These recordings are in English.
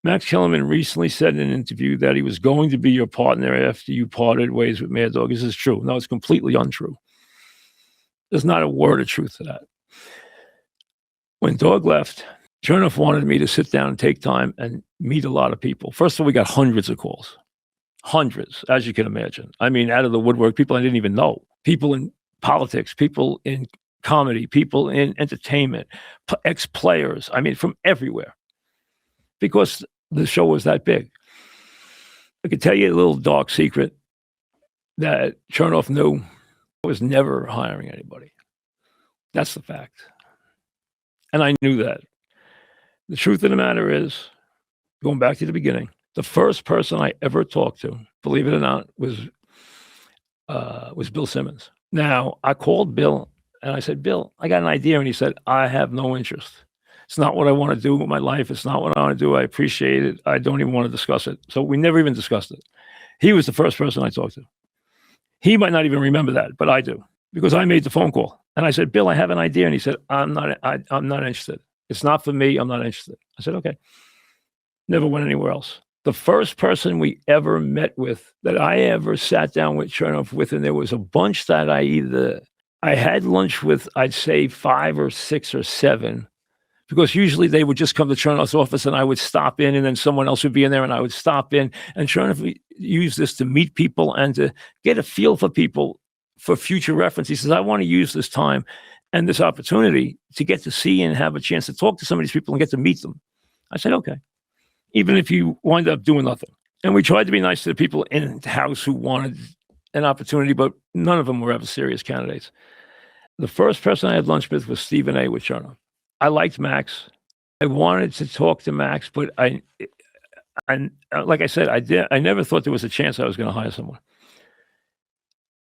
Max Kellerman recently said in an interview that he was going to be your partner after you parted ways with Mad Dog. This is true. No, it's completely untrue. There's not a word of truth to that. When Dog left, Chernoff wanted me to sit down and take time and meet a lot of people. First of all, we got hundreds of calls. Hundreds, as you can imagine. I mean, out of the woodwork, people I didn't even know. People in politics, people in comedy, people in entertainment, ex-players. I mean, from everywhere. Because the show was that big. I could tell you a little dark secret that Chernoff knew. I was never hiring anybody. That's the fact. And I knew that. The truth of the matter is, going back to the beginning, the first person I ever talked to, believe it or not, was Bill Simmons. Now, I called Bill and I said, Bill, I got an idea. And he said, I have no interest. It's not what I want to do with my life. It's not what I want to do. I appreciate it. I don't even want to discuss it. So we never even discussed it. He was the first person I talked to. He might not even remember that, but I do, because I made the phone call. And I said, Bill, I have an idea. And he said, I'm not interested. It's not for me. I'm not interested. I said, okay. Never went anywhere else. The first person we ever met with, that I ever sat down with Chernoff with, and there was a bunch that I had lunch with, I'd say 5 or 6 or 7, because usually they would just come to Chernoff's office and I would stop in, and then someone else would be in there and I would stop in. And Chernoff used this to meet people and to get a feel for people for future reference. He says, I want to use this time and this opportunity to get to see and have a chance to talk to some of these people and get to meet them. I said, okay. Even if you wind up doing nothing. And we tried to be nice to the people in the house who wanted an opportunity, but none of them were ever serious candidates. The first person I had lunch with was Stephen A. with Chernoff. I liked Max. I wanted to talk to Max, but I like I said, I never thought there was a chance I was going to hire someone.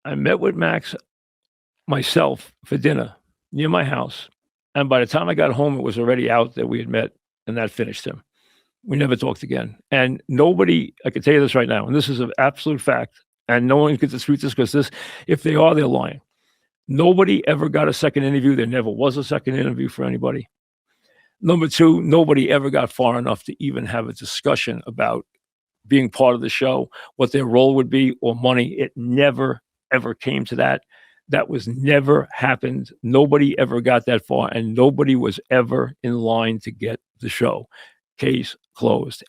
I met with Max myself for dinner near my house. And by the time I got home, it was already out that we had met, and that finished him. We never talked again. And nobody, I can tell you this right now, and this is an absolute fact, and no one can dispute this, because if they are, they're lying. Nobody ever got a second interview. There never was a second interview for anybody. Number two, nobody ever got far enough to even have a discussion about being part of the show, what their role would be, or money. It never, ever came to that. That was never happened. Nobody ever got that far, and nobody was ever in line to get the show. Case closed.